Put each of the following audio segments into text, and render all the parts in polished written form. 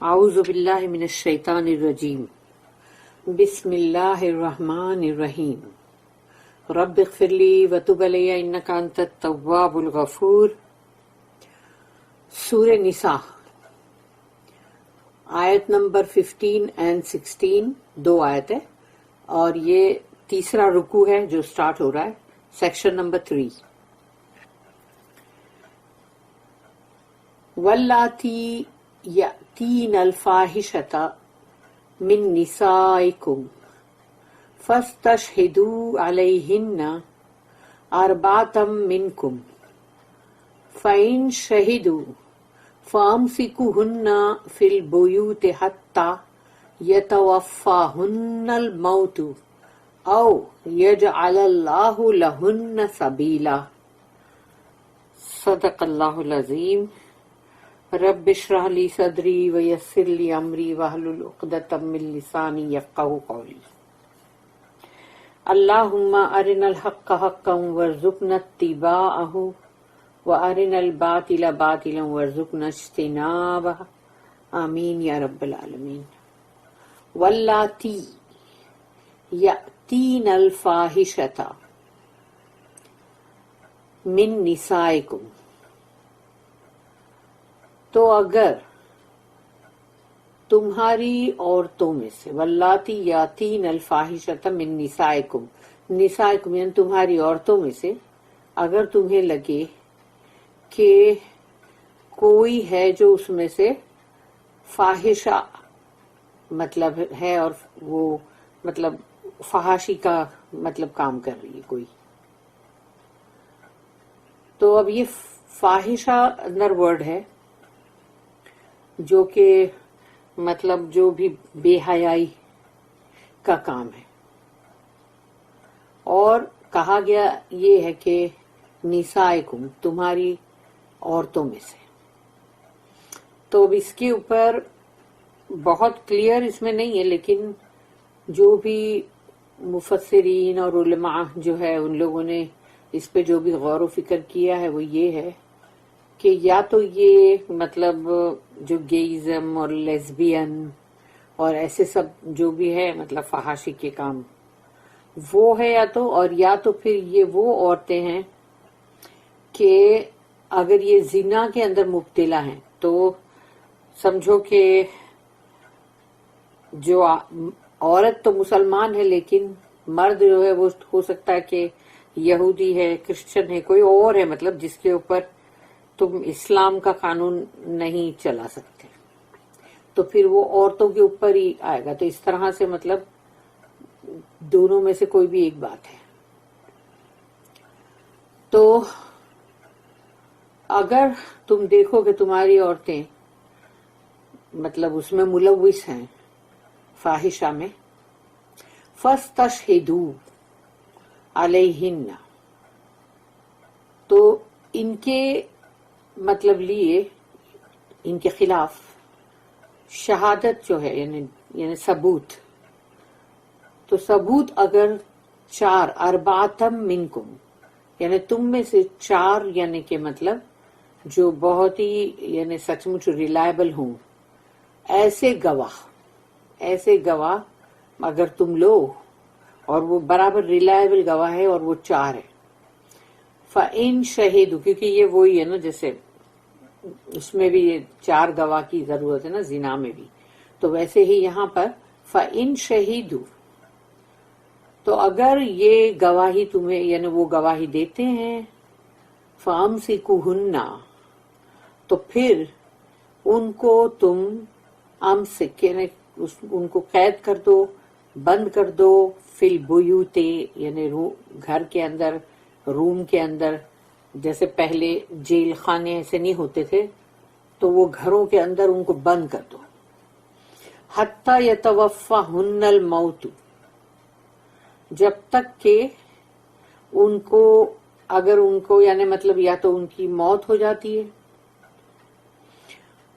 اعوذ باللہ من الشیطان الرجیم بسم اللہ الرحمن الرحیم رب اغفر لی وتب علی انک انت التواب الغفور۔ سورہ نساء آیت نمبر 15 and 16 دو آیت ہے اور یہ تیسرا رکوع ہے جو سٹارٹ ہو رہا ہے، سیکشن نمبر 3۔ واللاتی یأتین الفاحشۃ من نسائکم فاستشہدوا علیہن اربعۃ منکم فإن شہدوا فامسکوہن فی البیوت حتی یتوفاہن الموت او یجعل اللہ لہن سبیلا۔ صدق اللہ العظیم۔ رب اشرح لی صدری ویسر لی امری واحلل عقدۃ من لسانی یفقہوا قولی۔ اللہم ارنا الحق حقا وارزقنا اتباعہ وارنا الباطل باطلا وارزقنا اجتنابہ، آمین یا رب العالمین۔ واللاتی یأتین الفاحشۃ من نسائکم، تو اگر تمہاری عورتوں میں سے، واللاتی یاتین الفاحشۃ من نسائکم، نسائکم یعنی تمہاری عورتوں میں سے، اگر تمہیں لگے کہ کوئی ہے جو اس میں سے فاحشہ مطلب ہے اور وہ مطلب فحاشی کا مطلب کام کر رہی ہے کوئی، تو اب یہ فاحشہ اندر ورڈ ہے جو کہ مطلب جو بھی بے حیائی کا کام ہے، اور کہا گیا یہ ہے کہ نسائکم تمہاری عورتوں میں سے، تو اب اس کے اوپر بہت کلیئر اس میں نہیں ہے، لیکن جو بھی مفسرین اور علماء جو ہے ان لوگوں نے اس پہ جو بھی غور و فکر کیا ہے وہ یہ ہے کہ یا تو یہ مطلب جو گیزم اور لیزبین اور ایسے سب جو بھی ہے مطلب فحاشی کے کام وہ ہے، یا تو پھر یہ وہ عورتیں ہیں کہ اگر یہ زنا کے اندر مبتلا ہیں تو سمجھو کہ جو عورت تو مسلمان ہے لیکن مرد جو ہے وہ ہو سکتا ہے کہ یہودی ہے، کرسچن ہے، کوئی اور ہے، مطلب جس کے اوپر تم اسلام کا قانون نہیں چلا سکتے، تو پھر وہ عورتوں کے اوپر ہی آئے گا۔ تو اس طرح سے مطلب دونوں میں سے کوئی بھی ایک بات ہے۔ تو اگر تم دیکھو کہ تمہاری عورتیں مطلب اس میں ملوث ہیں فاحشہ میں، فاستشہدوا علیہن، تو ان کے مطلب لیے ان کے خلاف شہادت جو ہے یعنی ثبوت، تو ثبوت اگر 4 اربعۃ منکم یعنی تم میں سے 4 یعنی کہ مطلب جو بہت ہی یعنی سچ مچ ریلائبل ہوں، ایسے گواہ اگر تم لو اور وہ برابر ریلائبل گواہ ہے اور وہ 4 ہے، فَإِن شَهِدُوا، کیونکہ یہ وہی ہے نا جیسے اس میں بھی یہ 4 گواہ کی ضرورت ہے نا زنا میں بھی، تو ویسے ہی یہاں پر فَإِن شَهِدُوا، تو اگر یہ گواہی تمہیں یعنی وہ گواہی دیتے ہیں، فَأَمْسِكُوهُنَّ، تو پھر ان کو تم امسک یعنی ان کو قید کر دو، بند کر دو، فی البیوت یعنی گھر کے اندر، روم کے اندر، جیسے پہلے جیل خانے ایسے نہیں ہوتے تھے تو وہ گھروں کے اندر ان کو بند کر دو، حتی یتوفاہن الموت، جب تک کہ ان کو اگر ان کو یعنی مطلب یا تو ان کی موت ہو جاتی ہے،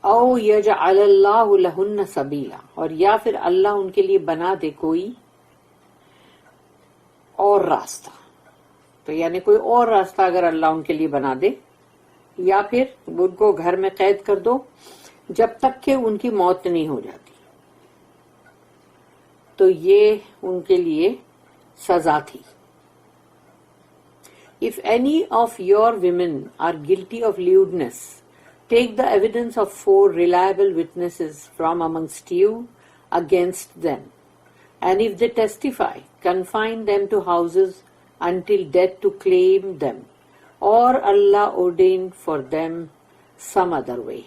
او یجعل اللہ لہن سبیلا، اور یا پھر اللہ ان کے لیے بنا دے کوئی اور راستہ، تو یعنی کوئی اور راستہ اگر اللہ ان کے لیے بنا دے، یا پھر ان کو گھر میں قید کر دو جب تک کہ ان کی موت نہیں ہو جاتی. تو یہ ان کے لیے سزا تھی. If any of your women are guilty of lewdness, take the evidence of 4 reliable witnesses from amongst you against them. And if they testify, confine them to houses until death to claim them, or Allah ordain for them some other way.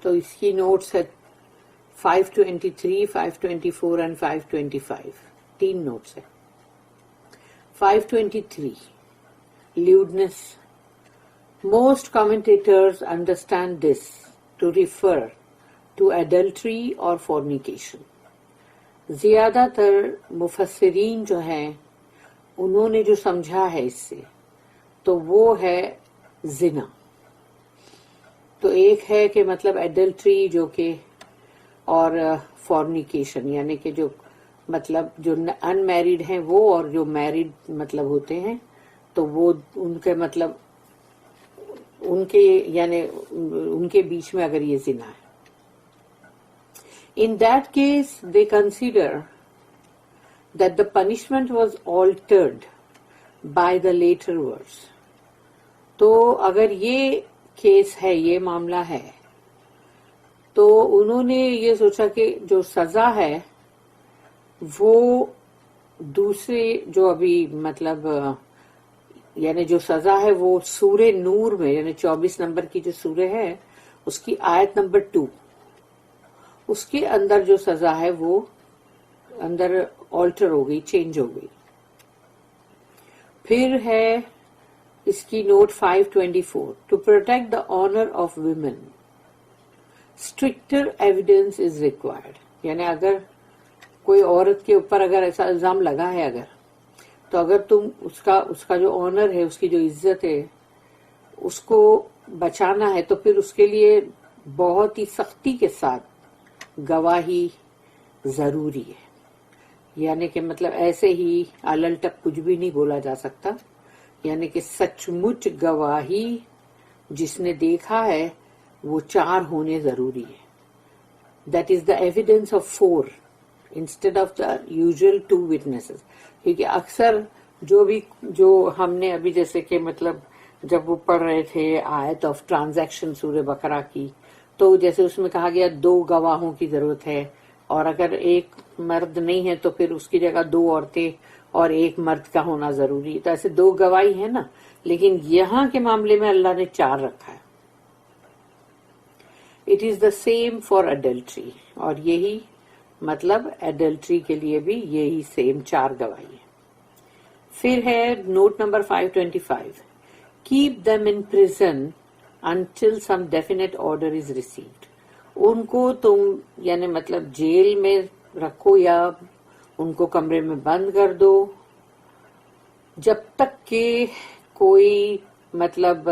تو اس کی notice ہے 523, 524 and 525. 3 notice ہے. 523, lewdness. Most commentators understand this to refer to adultery or fornication. زیادہ تر مفسرین جو ہیں انہوں نے جو سمجھا ہے اس سے تو وہ ہے زنا. تو ایک ہے کہ مطلب ایڈلٹری جو کہ اور فورنیکیشن یعنی کہ جو مطلب جو ان میریڈ ہیں وہ اور جو میریڈ مطلب ہوتے ہیں تو وہ ان کے مطلب ان کے یعنی ان کے بیچ میں اگر یہ زنا ہے. In that case, they consider that the punishment was altered by the later words. تو اگر یہ کیس ہے یہ معاملہ ہے تو انہوں نے یہ سوچا کہ جو سزا ہے وہ دوسرے جو ابھی مطلب یعنی جو سزا ہے وہ سورہ نور میں یعنی 24 نمبر کی جو سورہ ہے اس کی آیت نمبر 2 اس کے اندر جو سزا ہے وہ اندر آلٹر ہو گئی چینج ہو گئی. پھر ہے اس کی note 524 to protect the honour of women stricter evidence is required. یعنی اگر کوئی عورت کے اوپر اگر ایسا الزام لگا ہے اگر تو اگر تم اس کا جو آنر ہے اس کی جو عزت ہے اس کو بچانا ہے تو پھر اس کے لیے بہت ہی سختی کے ساتھ گواہی ضروری ہے. یعنی کہ مطلب ایسے ہی الٹک کچھ بھی نہیں بولا جا سکتا. یعنی کہ سچ مچ گواہی جس نے دیکھا ہے وہ 4 ہونے ضروری ہے. That is the evidence of 4 instead of the usual 2 witnesses. کیونکہ اکثر جو ہم نے ابھی جیسے کہ مطلب جب وہ پڑھ رہے تھے آیت آف ٹرانزیکشن سورہ بقرہ کی تو جیسے اس میں کہا گیا 2 گواہوں کی ضرورت ہے اور اگر ایک مرد نہیں ہے تو پھر اس کی جگہ 2 عورتیں اور 1 مرد کا ہونا ضروری ہے. تو ایسے 2 گواہی ہے نا لیکن یہاں کے معاملے میں اللہ نے 4 رکھا ہے. It is the same for adultery اور یہی مطلب ایڈلٹری کے لیے بھی یہی سیم 4 گواہی ہے. پھر ہے note number 525 keep them in prison until some definite order is received. ان کو تم یعنی مطلب جیل میں رکھو یا ان کو کمرے میں بند کر دو جب تک کہ کوئی مطلب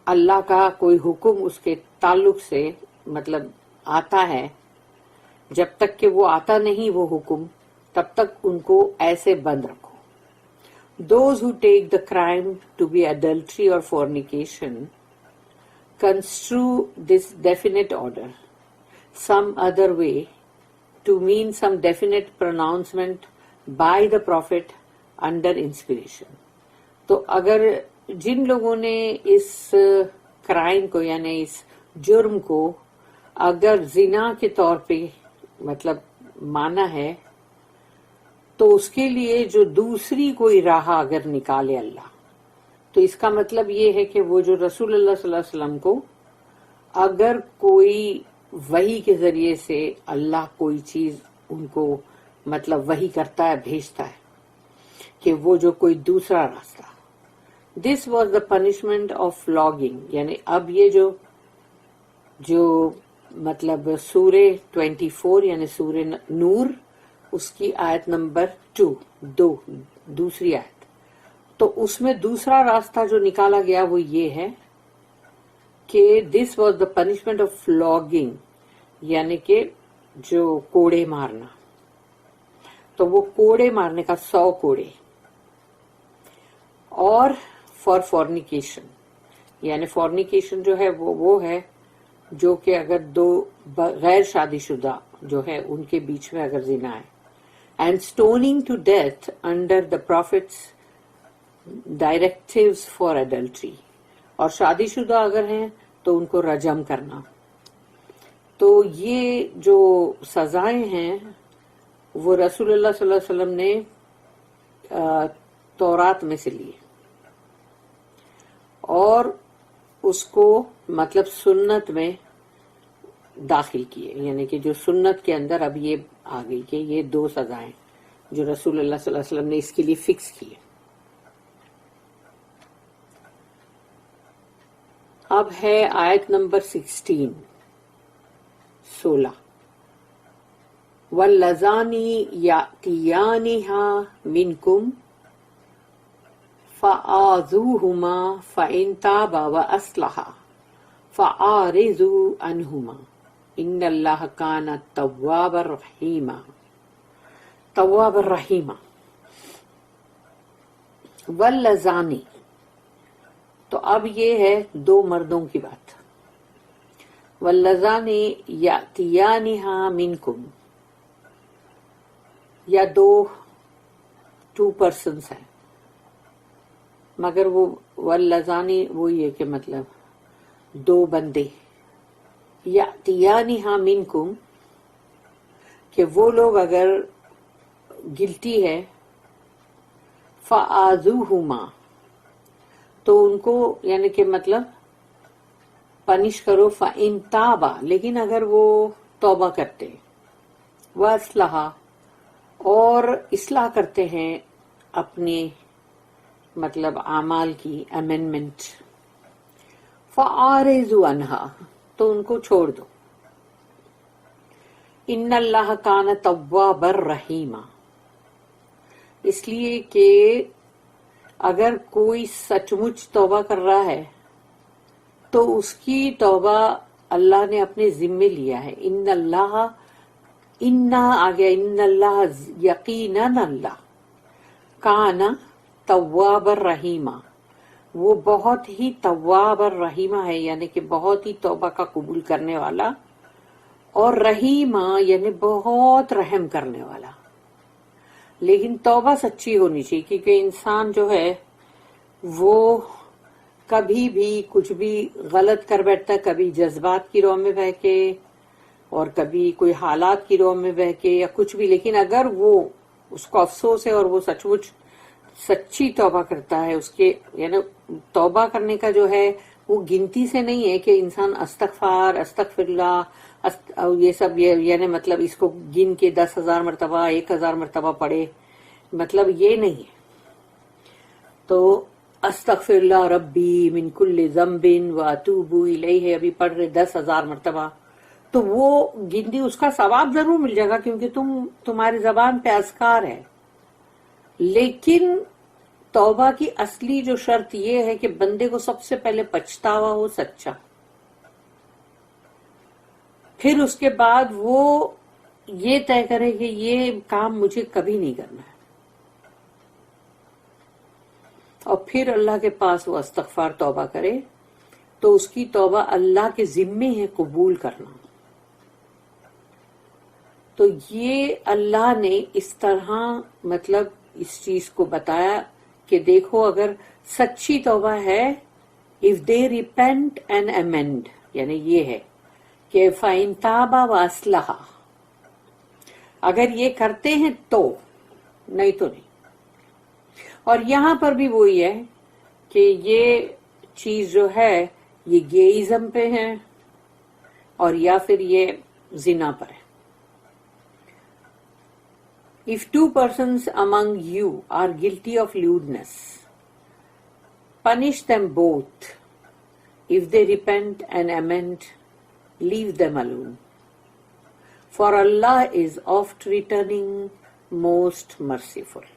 اللہ کا کوئی حکم اس کے تعلق سے مطلب آتا ہے. جب تک کہ وہ آتا نہیں وہ حکم تب تک ان کو ایسے بند رکھو. Those who take the crime to be adultery or fornication construe this definite order some other way to mean some definite pronouncement by the prophet under inspiration. تو اگر جن لوگوں نے اس کرائم کو یعنی اس جرم کو اگر زنا کے طور پہ مطلب مانا ہے تو اس کے لیے جو دوسری کوئی راہ اگر نکالے اللہ تو اس کا مطلب یہ ہے کہ وہ جو رسول اللہ صلی اللہ علیہ وسلم کو اگر کوئی وحی کے ذریعے سے اللہ کوئی چیز ان کو مطلب وحی کرتا ہے بھیجتا ہے کہ وہ جو کوئی دوسرا راستہ. This was the punishment of flogging. یعنی اب یہ جو مطلب سورہ 24 یعنی سورہ نور اس کی آیت نمبر 2 دوسری آیت تو اس میں دوسرا راستہ جو نکالا گیا وہ یہ ہے کہ this was the punishment of flogging یعنی کہ جو کوڑے مارنا. تو وہ کوڑے مارنے کا 100 کوڑے اور فار فورنیکیشن یعنی فورنیکیشن جو ہے وہ ہے جو کہ اگر دو غیر شادی شدہ جو ہے ان کے بیچ میں اگر زنا ہے. And stoning to death under the prophet's directives for adultery. اور شادی شدہ اگر ہیں تو ان کو رجم کرنا. تو یہ جو سزائیں ہیں وہ رسول اللہ صلی اللہ علیہ وسلم نے تورات میں سے لیے اور اس کو مطلب سنت میں داخل کیے. یعنی کہ جو سنت کے اندر اب یہ آ گئی کہ یہ 2 سزائیں جو رسول اللہ صلی اللہ علیہ وسلم نے اس کے لیے فکس کیے. اب ہے آیت نمبر 16. وَاللَّذَانِ يَأْتِيَانِهَا مِنْكُمْ فَآذُوهُمَا فَإِنْ تَابَا وَأَصْلَحَا فَأَعْرِضُوا عَنْهُمَا إِنَّ اللَّهَ كَانَ تَوَّابًا رَحِيمًا. وَاللَّذَانِ تو اب یہ ہے 2 مردوں کی بات. وَاللَّذَانِ يَأْتِيَانِهَا مِنْكُمْ یا 2 persons ہیں مگر وہ واللذانی وہی ہے کہ مطلب 2 بندے. یاتیانہا منکم کہ وہ لوگ اگر گلٹی ہے فآذوہما تو ان کو یعنی کہ مطلب پنش کرو. فإن تابا لیکن اگر وہ توبہ کرتے واصلحا اور اصلاح کرتے ہیں اپنے مطلب اعمال کی امینڈمنٹ. فَأَعْرِضُوا عَنْهَا تو ان کو چھوڑ دو. ان اللہ کان توابا رحیما اس لیے کہ اگر کوئی سچ مچ توبہ کر رہا ہے تو اس کی توبہ اللہ نے اپنے ذمے لیا ہے. ان اللہ آگیا ان اللہ یقیناً اللہ کان تواب الرحیمہ وہ بہت ہی تواب الرحیمہ ہے یعنی کہ بہت ہی توبہ کا قبول کرنے والا اور رحیمہ یعنی بہت رحم کرنے والا. لیکن توبہ سچی ہونی چاہیے کیونکہ انسان جو ہے وہ کبھی بھی کچھ بھی غلط کر بیٹھتا ہے. کبھی جذبات کی رو میں بہ کے اور کبھی کوئی حالات کی رو میں بہ کے یا کچھ بھی. لیکن اگر وہ اس کو افسوس ہے اور وہ سچ مچ سچی توبہ کرتا ہے اس کے یعنی توبہ کرنے کا جو ہے وہ گنتی سے نہیں ہے کہ انسان استغفر اللہ یہ سب یعنی مطلب اس کو گن کے 10,000 مرتبہ 1,000 مرتبہ پڑھے مطلب یہ نہیں ہے. تو استغفر اللہ ربی من کل ذنب واتوب الیہ ابھی پڑھ رہے 10,000 مرتبہ تو وہ گنتی اس کا ثواب ضرور مل جائے گا کیونکہ تمہاری زبان پہ اذکار ہے. لیکن توبہ کی اصلی جو شرط یہ ہے کہ بندے کو سب سے پہلے پچھتاوا ہو سچا. پھر اس کے بعد وہ یہ طے کرے کہ یہ کام مجھے کبھی نہیں کرنا ہے اور پھر اللہ کے پاس وہ استغفار توبہ کرے تو اس کی توبہ اللہ کے ذمے ہے قبول کرنا. تو یہ اللہ نے اس طرح مطلب اس چیز کو بتایا کہ دیکھو اگر سچی توبہ ہے if they repent and amend یعنی یہ ہے کہ فَإِن تَابَا وَأَصْلَحَا اگر یہ کرتے ہیں تو نہیں تو نہیں. اور یہاں پر بھی وہی ہے کہ یہ چیز جو ہے یہ گیئزم پہ ہے اور یا پھر یہ زنا پر ہے. If 2 persons among you are guilty of lewdness, punish them both. If they repent and amend, leave them alone. For Allah is oft returning, most merciful.